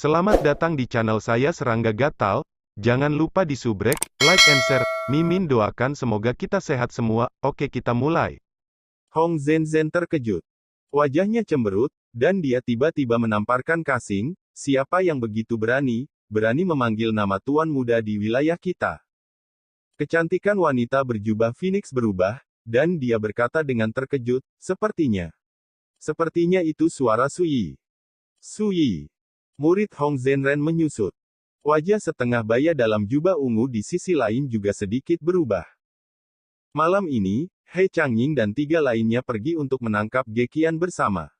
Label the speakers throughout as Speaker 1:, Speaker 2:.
Speaker 1: Selamat datang di channel saya Serangga Gatal. Jangan lupa di subrek, like and share. Mimin doakan semoga kita sehat semua. Oke, kita mulai.
Speaker 2: Hong Zhen terkejut. Wajahnya cemberut, dan dia tiba-tiba menamparkan kasing. Siapa yang begitu berani memanggil nama tuan muda di wilayah kita? Kecantikan wanita berjubah Phoenix berubah, dan dia berkata dengan terkejut, Sepertinya itu suara Suyi. Suyi. Murid Hong Zhenren menyusut. Wajah setengah baya dalam jubah ungu di sisi lain juga sedikit berubah. Malam ini, He Changying dan 3 lainnya pergi untuk menangkap Gekian bersama.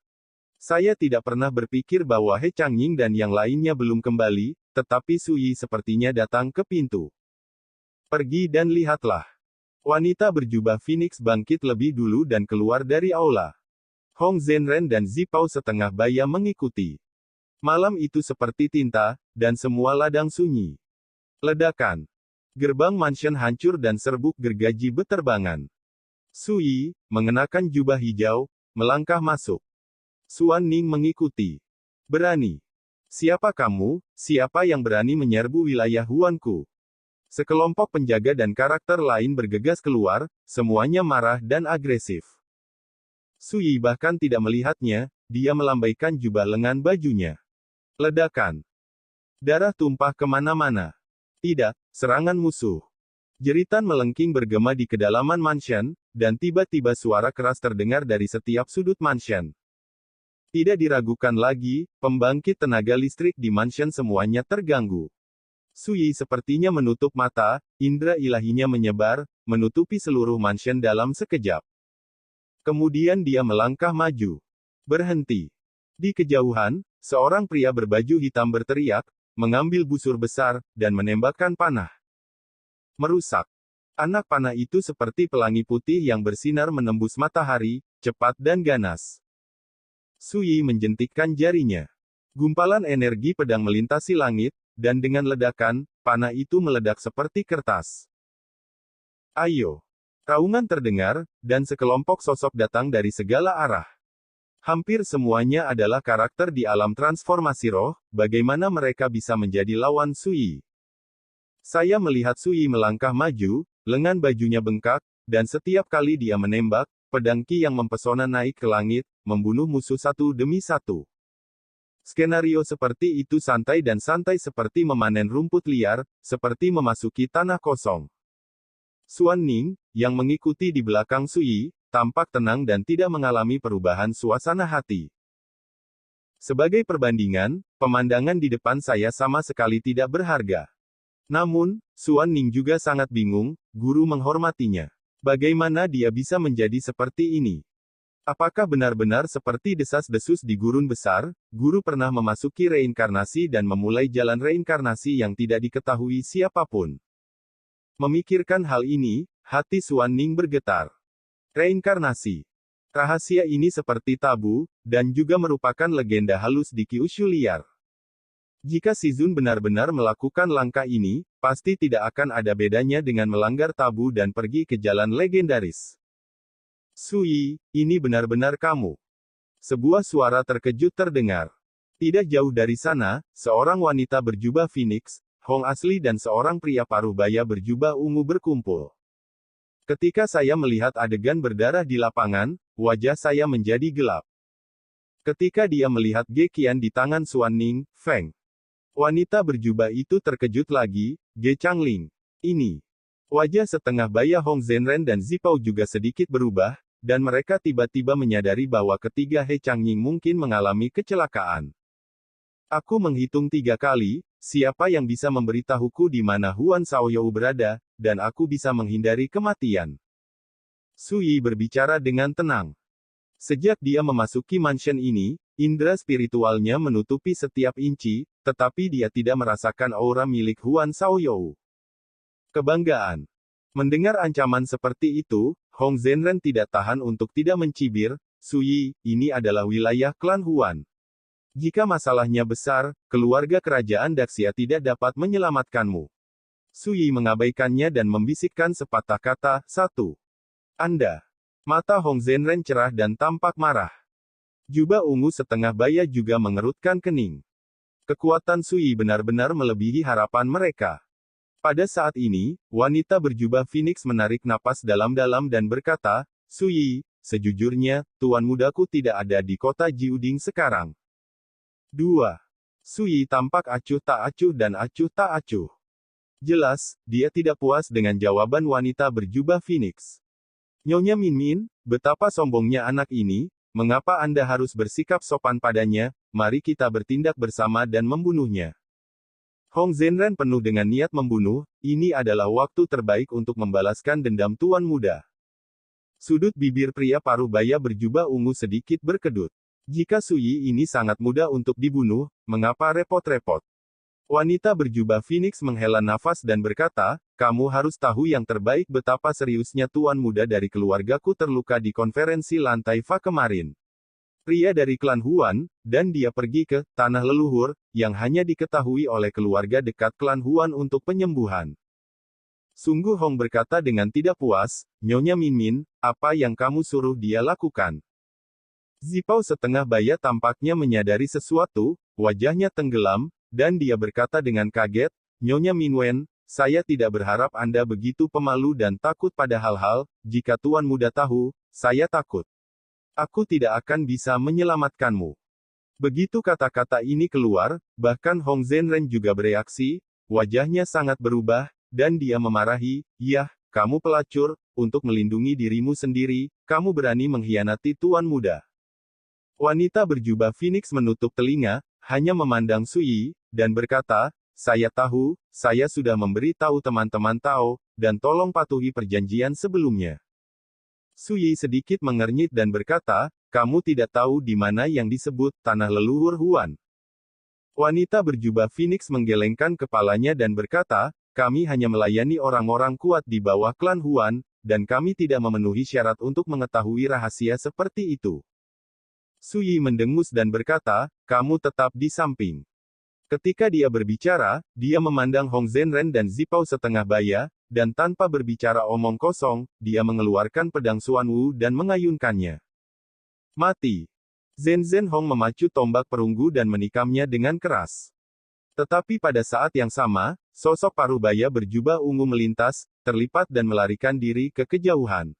Speaker 2: Saya tidak pernah berpikir bahwa He Changying dan yang lainnya belum kembali, tetapi Suyi sepertinya datang ke pintu. Pergi dan lihatlah. Wanita berjubah Phoenix bangkit lebih dulu dan keluar dari aula. Hong Zhenren dan Zipao setengah baya mengikuti. Malam itu seperti tinta, dan semua ladang sunyi. Ledakan. Gerbang mansion hancur dan serbuk gergaji beterbangan. Suyi, mengenakan jubah hijau, melangkah masuk. Suan Ning mengikuti. Berani. Siapa kamu? Siapa yang berani menyerbu wilayah Huanku? Sekelompok penjaga dan karakter lain bergegas keluar, semuanya marah dan agresif. Suyi bahkan tidak melihatnya, dia melambaikan jubah lengan bajunya. Ledakan. Darah tumpah kemana-mana. Tidak, serangan musuh. Jeritan melengking bergema di kedalaman mansion, dan tiba-tiba suara keras terdengar dari setiap sudut mansion. Tidak diragukan lagi, pembangkit tenaga listrik di mansion semuanya terganggu. Suyi sepertinya menutup mata, indera ilahinya menyebar, menutupi seluruh mansion dalam sekejap. Kemudian dia melangkah maju. Berhenti. Di kejauhan, seorang pria berbaju hitam berteriak, mengambil busur besar, dan menembakkan panah. Merusak. Anak panah itu seperti pelangi putih yang bersinar menembus matahari, cepat dan ganas. Suyi menjentikkan jarinya. Gumpalan energi pedang melintasi langit, dan dengan ledakan, panah itu meledak seperti kertas. Ayo. Raungan terdengar, dan sekelompok sosok datang dari segala arah. Hampir semuanya adalah karakter di alam transformasi roh, bagaimana mereka bisa menjadi lawan Suyi. Saya melihat Suyi melangkah maju, lengan bajunya bengkak, dan setiap kali dia menembak, pedang Qi yang mempesona naik ke langit, membunuh musuh satu demi satu. Skenario seperti itu santai dan santai seperti memanen rumput liar, seperti memasuki tanah kosong. Suan Ning, yang mengikuti di belakang Suyi, tampak tenang dan tidak mengalami perubahan suasana hati. Sebagai perbandingan, pemandangan di depan saya sama sekali tidak berharga. Namun, Suan Ning juga sangat bingung, guru menghormatinya. Bagaimana dia bisa menjadi seperti ini? Apakah benar-benar seperti desas-desus di gurun besar, guru pernah memasuki reinkarnasi dan memulai jalan reinkarnasi yang tidak diketahui siapapun? Memikirkan hal ini, hati Suan Ning bergetar. Reinkarnasi. Rahasia ini seperti tabu, dan juga merupakan legenda halus di Kyushu liar. Jika Shizun benar-benar melakukan langkah ini, pasti tidak akan ada bedanya dengan melanggar tabu dan pergi ke jalan legendaris. Suyi, ini benar-benar kamu. Sebuah suara terkejut terdengar. Tidak jauh dari sana, seorang wanita berjubah Phoenix, Hong asli dan seorang pria paruh baya berjubah ungu berkumpul. Ketika saya melihat adegan berdarah di lapangan, wajah saya menjadi gelap. Ketika dia melihat Gekian di tangan Suan Ning, Feng. Wanita berjubah itu terkejut lagi, Ge Changling. Ini. Wajah setengah baya Hong Zhenren dan Zipao juga sedikit berubah, dan mereka tiba-tiba menyadari bahwa ketiga He Changying mungkin mengalami kecelakaan. Aku menghitung 3 kali, siapa yang bisa memberitahuku di mana Huan Shaoyou berada, dan aku bisa menghindari kematian. Suyi berbicara dengan tenang. Sejak dia memasuki mansion ini, indera spiritualnya menutupi setiap inci, tetapi dia tidak merasakan aura milik Huan Shaoyou. Kebanggaan. Mendengar ancaman seperti itu, Hong Zhenren tidak tahan untuk tidak mencibir, Suyi, ini adalah wilayah klan Huan. Jika masalahnya besar, keluarga kerajaan Daxia tidak dapat menyelamatkanmu. Suyi mengabaikannya dan membisikkan sepatah kata, 1. Anda. Mata Hong Zhenren cerah dan tampak marah. Jubah ungu setengah baya juga mengerutkan kening. Kekuatan Sui benar-benar melebihi harapan mereka. Pada saat ini, wanita berjubah Phoenix menarik napas dalam-dalam dan berkata, Sui, sejujurnya, tuan mudaku tidak ada di kota Jiuding sekarang. 2. Sui tampak acuh tak acuh dan acuh tak acuh. Jelas, dia tidak puas dengan jawaban wanita berjubah Phoenix. Nyonya Min Min, betapa sombongnya anak ini, mengapa Anda harus bersikap sopan padanya, mari kita bertindak bersama dan membunuhnya. Hong Zhenren penuh dengan niat membunuh, ini adalah waktu terbaik untuk membalaskan dendam tuan muda. Sudut bibir pria paruh baya berjubah ungu sedikit berkedut. Jika Sui ini sangat mudah untuk dibunuh, mengapa repot-repot? Wanita berjubah Phoenix menghela nafas dan berkata, kamu harus tahu yang terbaik betapa seriusnya tuan muda dari keluargaku terluka di konferensi lantai Fa kemarin. Pria dari klan Huan, dan dia pergi ke tanah leluhur, yang hanya diketahui oleh keluarga dekat klan Huan untuk penyembuhan. Sungguh Hong berkata dengan tidak puas, Nyonya Min Min, apa yang kamu suruh dia lakukan? Zipao setengah baya tampaknya menyadari sesuatu, wajahnya tenggelam, dan dia berkata dengan kaget, Nyonya Min Wen, saya tidak berharap Anda begitu pemalu dan takut pada hal-hal, jika tuan muda tahu, saya takut. Aku tidak akan bisa menyelamatkanmu. Begitu kata-kata ini keluar, bahkan Hong Zhenren juga bereaksi, wajahnya sangat berubah, dan dia memarahi, yah, kamu pelacur, untuk melindungi dirimu sendiri, kamu berani mengkhianati tuan muda. Wanita berjubah Phoenix menutup telinga, hanya memandang Sui, dan berkata, saya tahu, saya sudah memberi tahu teman-teman Tao, dan tolong patuhi perjanjian sebelumnya. Sui sedikit mengernyit dan berkata, kamu tidak tahu di mana yang disebut tanah leluhur Huan. Wanita berjubah Phoenix menggelengkan kepalanya dan berkata, kami hanya melayani orang-orang kuat di bawah klan Huan, dan kami tidak memenuhi syarat untuk mengetahui rahasia seperti itu. Sui mendengus dan berkata, kamu tetap di samping. Ketika dia berbicara, dia memandang Hong Zhenren dan Zipao setengah baya, dan tanpa berbicara omong kosong, dia mengeluarkan pedang Xuan Wu dan mengayunkannya. Mati. Zhen Hong memacu tombak perunggu dan menikamnya dengan keras. Tetapi pada saat yang sama, sosok paruh baya berjubah ungu melintas, terlipat dan melarikan diri ke kejauhan.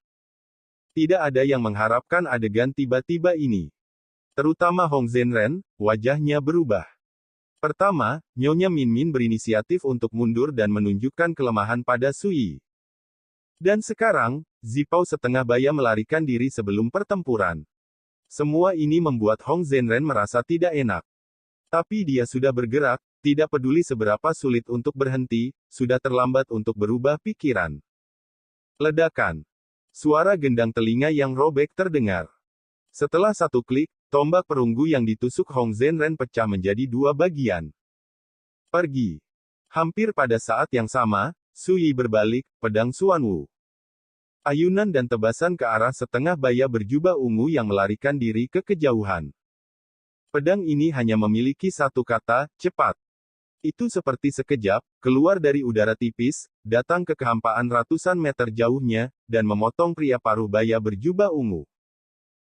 Speaker 2: Tidak ada yang mengharapkan adegan tiba-tiba ini. Terutama Hong Zhenren, wajahnya berubah. Pertama, Nyonya Min Min berinisiatif untuk mundur dan menunjukkan kelemahan pada Sui. Dan sekarang, Zipao setengah baya melarikan diri sebelum pertempuran. Semua ini membuat Hong Zhenren merasa tidak enak. Tapi dia sudah bergerak, tidak peduli seberapa sulit untuk berhenti, sudah terlambat untuk berubah pikiran. Ledakan. Suara gendang telinga yang robek terdengar. Setelah satu klik, tombak perunggu yang ditusuk Hong Zhenren pecah menjadi dua bagian. Pergi. Hampir pada saat yang sama, Sui berbalik, pedang Xuan Wu. Ayunan dan tebasan ke arah setengah baya berjubah ungu yang melarikan diri ke kejauhan. Pedang ini hanya memiliki satu kata, cepat. Itu seperti sekejap, keluar dari udara tipis, datang ke kehampaan ratusan meter jauhnya, dan memotong pria paruh baya berjubah ungu.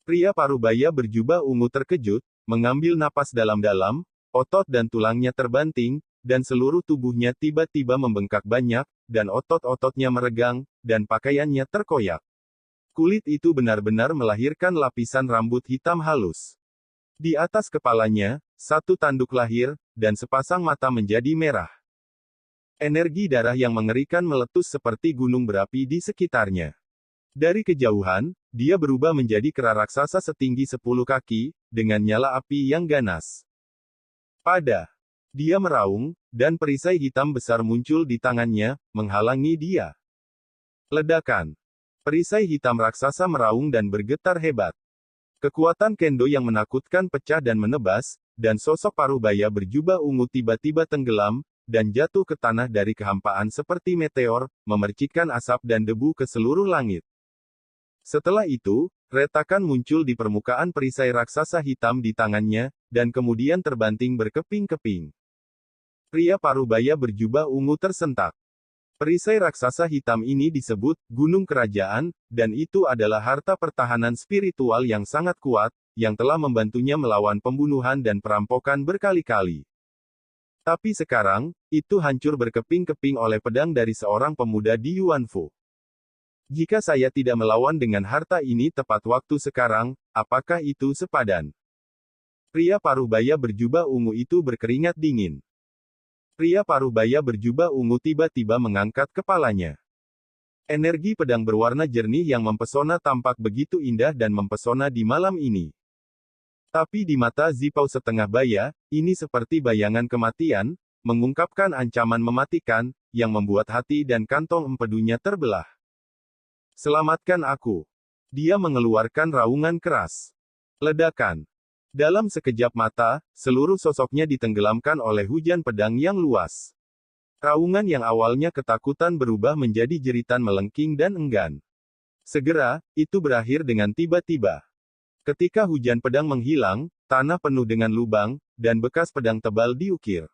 Speaker 2: Pria paruh baya berjubah ungu terkejut, mengambil napas dalam-dalam, otot dan tulangnya terbanting, dan seluruh tubuhnya tiba-tiba membengkak banyak, dan otot-ototnya meregang, dan pakaiannya terkoyak. Kulit itu benar-benar melahirkan lapisan rambut hitam halus. Di atas kepalanya, satu tanduk lahir, dan sepasang mata menjadi merah. Energi darah yang mengerikan meletus seperti gunung berapi di sekitarnya. Dari kejauhan, dia berubah menjadi kera raksasa setinggi 10 kaki, dengan nyala api yang ganas. Dia meraung, dan perisai hitam besar muncul di tangannya, menghalangi dia. Ledakan. Perisai hitam raksasa meraung dan bergetar hebat. Kekuatan kendo yang menakutkan pecah dan menebas, dan sosok paruh baya berjubah ungu tiba-tiba tenggelam, dan jatuh ke tanah dari kehampaan seperti meteor, memercikkan asap dan debu ke seluruh langit. Setelah itu, retakan muncul di permukaan perisai raksasa hitam di tangannya, dan kemudian terbanting berkeping-keping. Pria paruh baya berjubah ungu tersentak. Perisai raksasa hitam ini disebut Gunung Kerajaan, dan itu adalah harta pertahanan spiritual yang sangat kuat, yang telah membantunya melawan pembunuhan dan perampokan berkali-kali. Tapi sekarang, itu hancur berkeping-keping oleh pedang dari seorang pemuda di Yuanfu. Jika saya tidak melawan dengan harta ini tepat waktu sekarang, apakah itu sepadan? Pria parubaya berjubah ungu itu berkeringat dingin. Pria parubaya berjubah ungu tiba-tiba mengangkat kepalanya. Energi pedang berwarna jernih yang mempesona tampak begitu indah dan mempesona di malam ini. Tapi di mata Zipao setengah baya, ini seperti bayangan kematian, mengungkapkan ancaman mematikan, yang membuat hati dan kantong empedunya terbelah. Selamatkan aku. Dia mengeluarkan raungan keras. Ledakan. Dalam sekejap mata, seluruh sosoknya ditenggelamkan oleh hujan pedang yang luas. Raungan yang awalnya ketakutan berubah menjadi jeritan melengking dan enggan. Segera, itu berakhir dengan tiba-tiba. Ketika hujan pedang menghilang, tanah penuh dengan lubang, dan bekas pedang tebal diukir.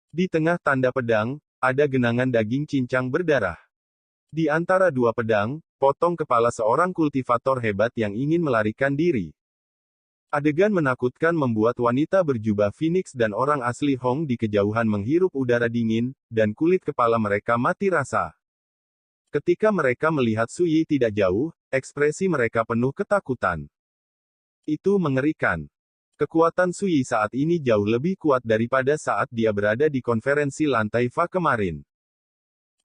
Speaker 2: Di tengah tanda pedang, ada genangan daging cincang berdarah. Di antara dua pedang, potong kepala seorang kultivator hebat yang ingin melarikan diri. Adegan menakutkan membuat wanita berjubah Phoenix dan orang asli Hong di kejauhan menghirup udara dingin, dan kulit kepala mereka mati rasa. Ketika mereka melihat Sui tidak jauh, ekspresi mereka penuh ketakutan. Itu mengerikan. Kekuatan Sui saat ini jauh lebih kuat daripada saat dia berada di konferensi lantai Fa kemarin.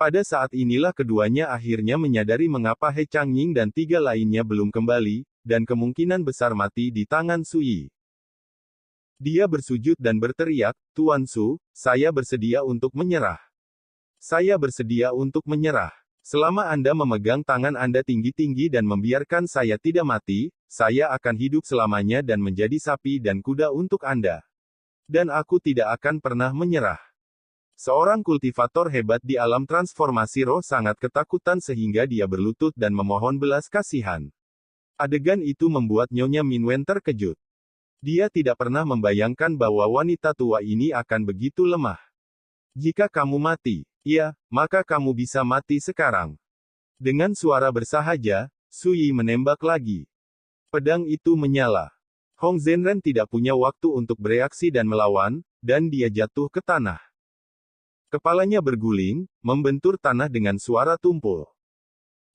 Speaker 2: Pada saat inilah keduanya akhirnya menyadari mengapa He Changying dan tiga lainnya belum kembali, dan kemungkinan besar mati di tangan Sui. Dia bersujud dan berteriak, "Tuan Su, saya bersedia untuk menyerah. Saya bersedia untuk menyerah. Selama Anda memegang tangan Anda tinggi-tinggi dan membiarkan saya tidak mati, saya akan hidup selamanya dan menjadi sapi dan kuda untuk Anda. Dan aku tidak akan pernah menyerah." Seorang kultivator hebat di alam transformasi roh sangat ketakutan sehingga dia berlutut dan memohon belas kasihan. Adegan itu membuat Nyonya Minwen terkejut. Dia tidak pernah membayangkan bahwa wanita tua ini akan begitu lemah. "Jika kamu mati, ya, maka kamu bisa mati sekarang." Dengan suara bersahaja, Sui menembak lagi. Pedang itu menyala. Hong Zhenren tidak punya waktu untuk bereaksi dan melawan, dan dia jatuh ke tanah. Kepalanya berguling, membentur tanah dengan suara tumpul.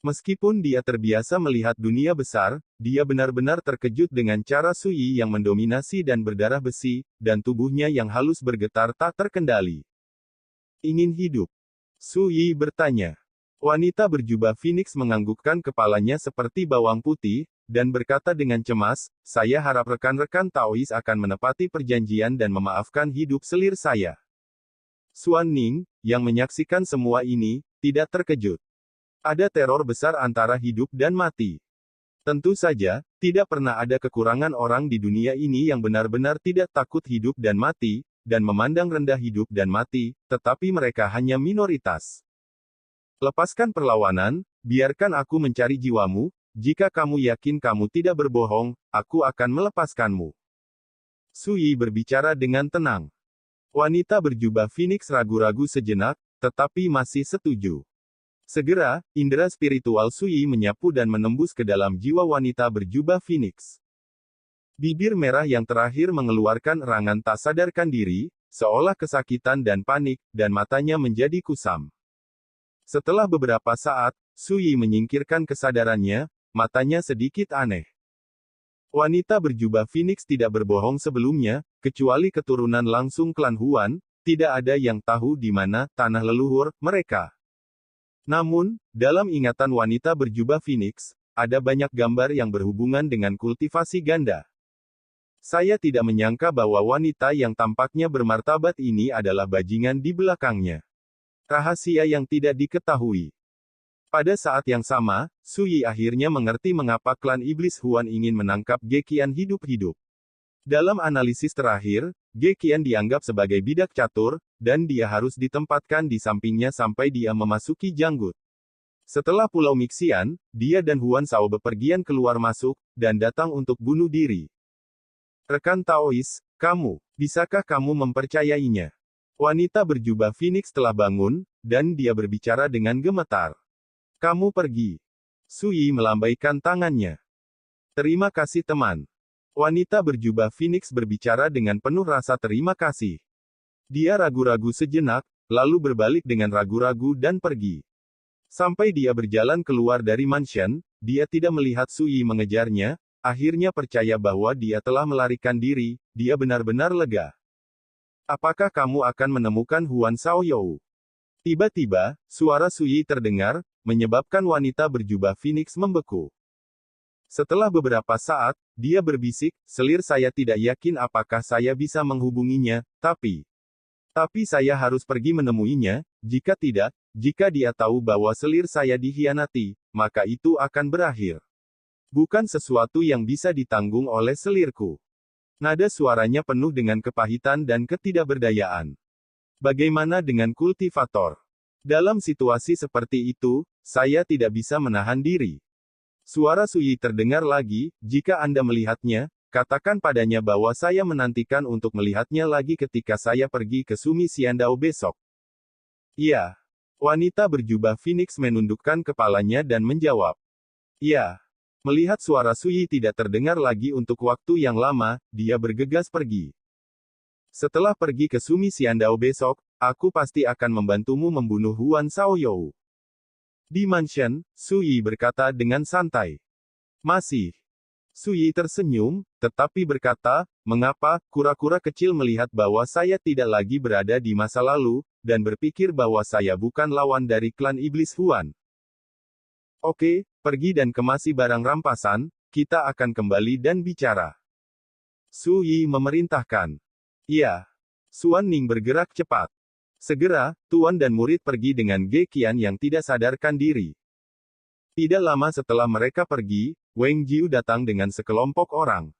Speaker 2: Meskipun dia terbiasa melihat dunia besar, dia benar-benar terkejut dengan cara Sui yang mendominasi dan berdarah besi, dan tubuhnya yang halus bergetar tak terkendali. "Ingin hidup?" Sui bertanya. Wanita berjubah Phoenix menganggukkan kepalanya seperti bawang putih, dan berkata dengan cemas, "Saya harap rekan-rekan Taois akan menepati perjanjian dan memaafkan hidup selir saya." Xuan Ning, yang menyaksikan semua ini, tidak terkejut. Ada teror besar antara hidup dan mati. Tentu saja, tidak pernah ada kekurangan orang di dunia ini yang benar-benar tidak takut hidup dan mati, dan memandang rendah hidup dan mati, tetapi mereka hanya minoritas. "Lepaskan perlawanan, biarkan aku mencari jiwamu, jika kamu yakin kamu tidak berbohong, aku akan melepaskanmu." Sui berbicara dengan tenang. Wanita berjubah Phoenix ragu-ragu sejenak, tetapi masih setuju. Segera, indera spiritual Sui menyapu dan menembus ke dalam jiwa wanita berjubah Phoenix. Bibir merah yang terakhir mengeluarkan erangan tak sadarkan diri, seolah kesakitan dan panik, dan matanya menjadi kusam. Setelah beberapa saat, Sui menyingkirkan kesadarannya, matanya sedikit aneh. Wanita berjubah Phoenix tidak berbohong sebelumnya, kecuali keturunan langsung klan Huan, tidak ada yang tahu di mana tanah leluhur mereka. Namun, dalam ingatan wanita berjubah Phoenix, ada banyak gambar yang berhubungan dengan kultivasi ganda. Saya tidak menyangka bahwa wanita yang tampaknya bermartabat ini adalah bajingan di belakangnya. Rahasia yang tidak diketahui. Pada saat yang sama, Sui akhirnya mengerti mengapa klan iblis Huan ingin menangkap Ge Qian hidup-hidup. Dalam analisis terakhir, Ge Qian dianggap sebagai bidak catur, dan dia harus ditempatkan di sampingnya sampai dia memasuki janggut. Setelah Pulau Mixian, dia dan Huan Shao bepergian keluar masuk, dan datang untuk bunuh diri. "Rekan Taois, bisakah kamu mempercayainya?" Wanita berjubah Phoenix telah bangun, dan dia berbicara dengan gemetar. "Kamu pergi." Sui melambaikan tangannya. "Terima kasih teman." Wanita berjubah Phoenix berbicara dengan penuh rasa terima kasih. Dia ragu-ragu sejenak, lalu berbalik dengan ragu-ragu dan pergi. Sampai dia berjalan keluar dari mansion, dia tidak melihat Sui mengejarnya, akhirnya percaya bahwa dia telah melarikan diri, dia benar-benar lega. Apakah kamu akan menemukan Huan Xiaoyou? Tiba-tiba, suara Sui terdengar, menyebabkan wanita berjubah Phoenix membeku. Setelah beberapa saat, dia berbisik, selir saya tidak yakin apakah saya bisa menghubunginya, tapi saya harus pergi menemuinya, jika tidak, jika dia tahu bahwa selir saya dikhianati, maka itu akan berakhir. Bukan sesuatu yang bisa ditanggung oleh selirku. Nada suaranya penuh dengan kepahitan dan ketidakberdayaan. Bagaimana dengan kultivator? Dalam situasi seperti itu, saya tidak bisa menahan diri. Suara Sui terdengar lagi, jika Anda melihatnya, katakan padanya bahwa saya menantikan untuk melihatnya lagi ketika saya pergi ke Sumi Xiandao besok. Iya. Wanita berjubah Phoenix menundukkan kepalanya dan menjawab. Iya. Melihat suara Sui tidak terdengar lagi untuk waktu yang lama, dia bergegas pergi. Setelah pergi ke Sumi Xiandao besok, aku pasti akan membantumu membunuh Huan Xiaoyou. Di mansion, Sui berkata dengan santai. Masih. Sui tersenyum, tetapi berkata, mengapa, kura-kura kecil melihat bahwa saya tidak lagi berada di masa lalu, dan berpikir bahwa saya bukan lawan dari klan iblis Huan. Oke, pergi dan kemasi barang rampasan, kita akan kembali dan bicara. Sui memerintahkan. Iya. Suan Ning bergerak cepat. Segera, Tuan dan murid pergi dengan Ge Qian yang tidak sadarkan diri. Tidak lama setelah mereka pergi, Wang Jiu datang dengan sekelompok orang.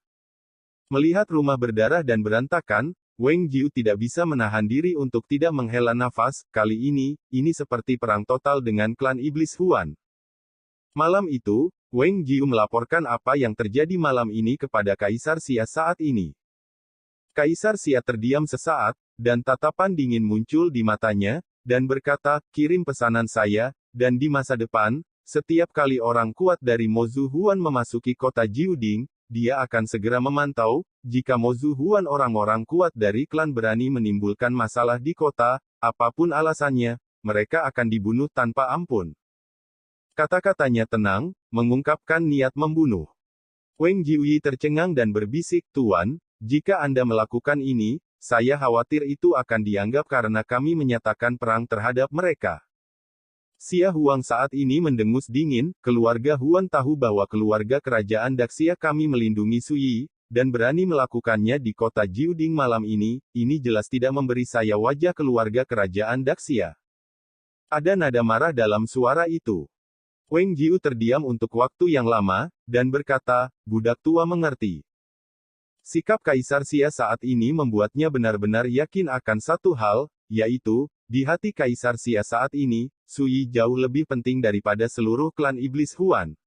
Speaker 2: Melihat rumah berdarah dan berantakan, Wang Jiu tidak bisa menahan diri untuk tidak menghela nafas, kali ini seperti perang total dengan klan iblis Huan. Malam itu, Wang Jiu melaporkan apa yang terjadi malam ini kepada Kaisar Xia saat ini. Kaisar Xia terdiam sesaat, dan tatapan dingin muncul di matanya, dan berkata, kirim pesanan saya, dan di masa depan, setiap kali orang kuat dari Mozu Huan memasuki kota Jiuding, dia akan segera memantau, jika Mozu Huan orang-orang kuat dari klan berani menimbulkan masalah di kota, apapun alasannya, mereka akan dibunuh tanpa ampun. Kata-katanya tenang, mengungkapkan niat membunuh. Wang Jiuyi tercengang dan berbisik, Tuan, jika Anda melakukan ini, saya khawatir itu akan dianggap karena kami menyatakan perang terhadap mereka. Xia Huang saat ini mendengus dingin, keluarga Huan tahu bahwa keluarga kerajaan Daxia kami melindungi Sui, dan berani melakukannya di kota Jiuding malam ini jelas tidak memberi saya wajah keluarga kerajaan Daxia. Ada nada marah dalam suara itu. Wang Jiu terdiam untuk waktu yang lama, dan berkata, budak tua mengerti. Sikap Kaisar Xia saat ini membuatnya benar-benar yakin akan satu hal, yaitu, di hati Kaisar Xia saat ini, Sui jauh lebih penting daripada seluruh klan iblis Huan.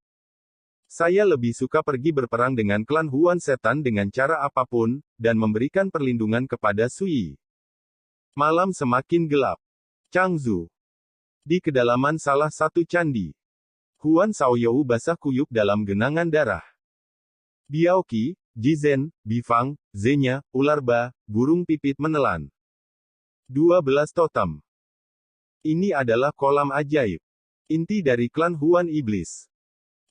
Speaker 2: Saya lebih suka pergi berperang dengan klan Huan setan dengan cara apapun, dan memberikan perlindungan kepada Sui. Malam semakin gelap. Changzhou. Di kedalaman salah satu candi. Huan Xiaoyou basah kuyup dalam genangan darah. Biaoqi, Jizen, Bifang, Zenya, Ularba, burung pipit menelan. 12 totem. Ini adalah kolam ajaib. Inti dari klan Huan Iblis.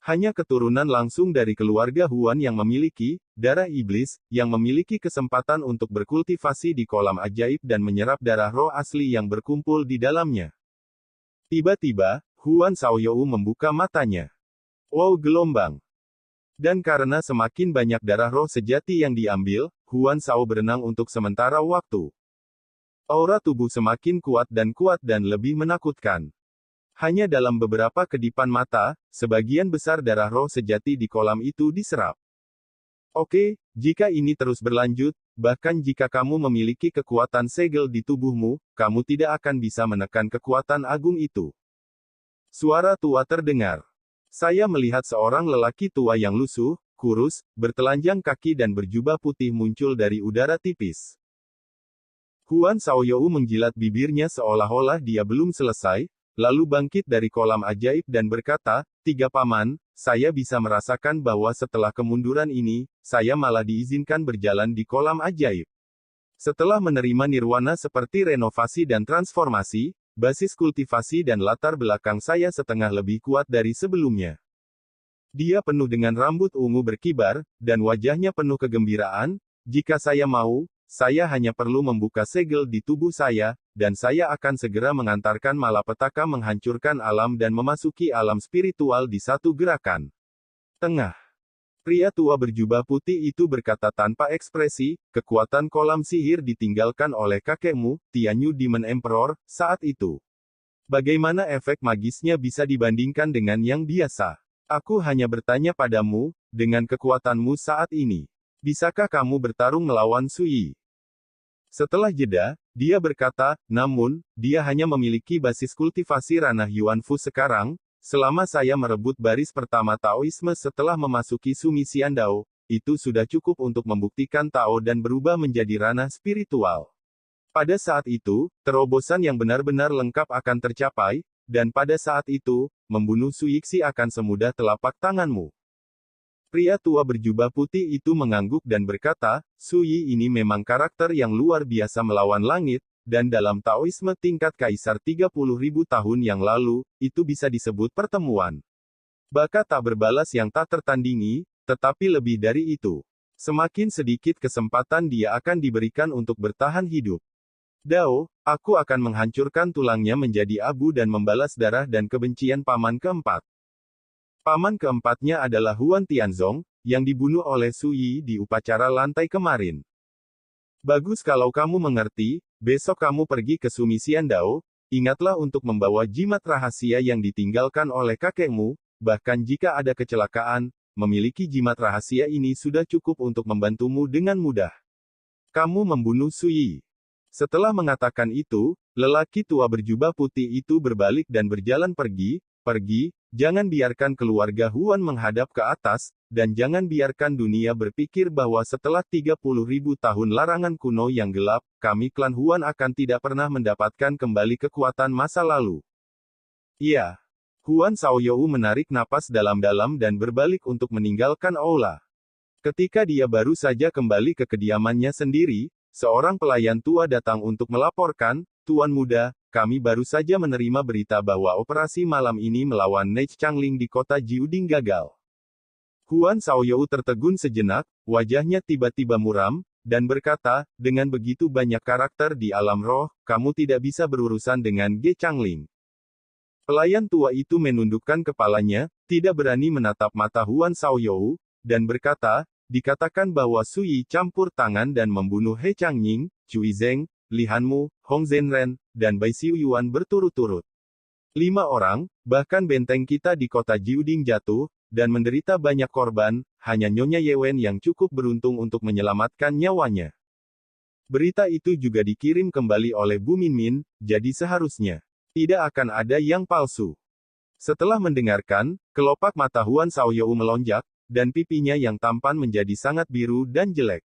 Speaker 2: Hanya keturunan langsung dari keluarga Huan yang memiliki darah iblis, yang memiliki kesempatan untuk berkultivasi di kolam ajaib dan menyerap darah roh asli yang berkumpul di dalamnya. Tiba-tiba, Huan Xiaoyou membuka matanya. Wow, gelombang. Dan karena semakin banyak darah roh sejati yang diambil, Huan Xiao berenang untuk sementara waktu. Aura tubuh semakin kuat dan lebih menakutkan. Hanya dalam beberapa kedipan mata, sebagian besar darah roh sejati di kolam itu diserap. Oke, jika ini terus berlanjut, bahkan jika kamu memiliki kekuatan segel di tubuhmu, kamu tidak akan bisa menekan kekuatan agung itu. Suara tua terdengar. Saya melihat seorang lelaki tua yang lusuh, kurus, bertelanjang kaki dan berjubah putih muncul dari udara tipis. Huan Xiaoyou menjilat bibirnya seolah-olah dia belum selesai, lalu bangkit dari kolam ajaib dan berkata, "Tiga paman, saya bisa merasakan bahwa setelah kemunduran ini, saya malah diizinkan berjalan di kolam ajaib. Setelah menerima nirwana seperti renovasi dan transformasi, basis kultivasi dan latar belakang saya setengah lebih kuat dari sebelumnya. Dia penuh dengan rambut ungu berkibar, dan wajahnya penuh kegembiraan. Jika saya mau, saya hanya perlu membuka segel di tubuh saya, dan saya akan segera mengantarkan malapetaka menghancurkan alam dan memasuki alam spiritual di satu gerakan. Tengah. Pria tua berjubah putih itu berkata tanpa ekspresi, kekuatan kolam sihir ditinggalkan oleh kakekmu, Tianyu Demon Emperor, saat itu. Bagaimana efek magisnya bisa dibandingkan dengan yang biasa? Aku hanya bertanya padamu, dengan kekuatanmu saat ini, bisakah kamu bertarung melawan Sui? Setelah jeda, dia berkata, namun, dia hanya memiliki basis kultivasi ranah Yuanfu sekarang. Selama saya merebut baris pertama Taoisme setelah memasuki Sumi Xiandao, itu sudah cukup untuk membuktikan Tao dan berubah menjadi ranah spiritual. Pada saat itu, terobosan yang benar-benar lengkap akan tercapai, dan pada saat itu, membunuh Suixi akan semudah telapak tanganmu. Pria tua berjubah putih itu mengangguk dan berkata, Sui ini memang karakter yang luar biasa melawan langit, dan dalam Taoisme tingkat kaisar 30.000 tahun yang lalu, itu bisa disebut pertemuan. Bakat tak berbalas yang tak tertandingi, tetapi lebih dari itu. Semakin sedikit kesempatan dia akan diberikan untuk bertahan hidup. Dao, aku akan menghancurkan tulangnya menjadi abu dan membalas darah dan kebencian paman keempat. Paman keempatnya adalah Huan Tianzong, yang dibunuh oleh Sui di upacara lantai kemarin. Bagus kalau kamu mengerti, besok kamu pergi ke Sumi Xiandao, ingatlah untuk membawa jimat rahasia yang ditinggalkan oleh kakekmu, bahkan jika ada kecelakaan, memiliki jimat rahasia ini sudah cukup untuk membantumu dengan mudah. Kamu membunuh Sui. Setelah mengatakan itu, lelaki tua berjubah putih itu berbalik dan berjalan pergi, jangan biarkan keluarga Huan menghadap ke atas, dan jangan biarkan dunia berpikir bahwa setelah 30.000 tahun larangan kuno yang gelap, kami klan Huan akan tidak pernah mendapatkan kembali kekuatan masa lalu. Iya. Huan Shaoyou menarik napas dalam-dalam dan berbalik untuk meninggalkan aula. Ketika dia baru saja kembali ke kediamannya sendiri, seorang pelayan tua datang untuk melaporkan, Tuan Muda, kami baru saja menerima berita bahwa operasi malam ini melawan Neich Changling di kota Jiuding gagal. Huan Shaoyou tertegun sejenak, wajahnya tiba-tiba muram, dan berkata, dengan begitu banyak karakter di alam roh, kamu tidak bisa berurusan dengan Ge Changling. Pelayan tua itu menundukkan kepalanya, tidak berani menatap mata Huan Shaoyou, dan berkata, dikatakan bahwa Sui campur tangan dan membunuh He Changning, Cui Zeng, Li Hanmu, Hong Zhenren, dan Bai Xiuyuan berturut-turut. 5 orang, bahkan benteng kita di kota Jiuding jatuh, dan menderita banyak korban, hanya Nyonya Yewen yang cukup beruntung untuk menyelamatkan nyawanya. Berita itu juga dikirim kembali oleh Bu Minmin, jadi seharusnya tidak akan ada yang palsu. Setelah mendengarkan, kelopak mata Huan Shaoyou melonjak, dan pipinya yang tampan menjadi sangat biru dan jelek.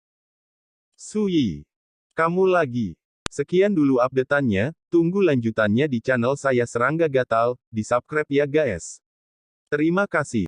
Speaker 2: Sui, kamu lagi. Sekian dulu update-annya, tunggu lanjutannya di channel saya Serangga Gatal, di subscribe ya guys. Terima kasih.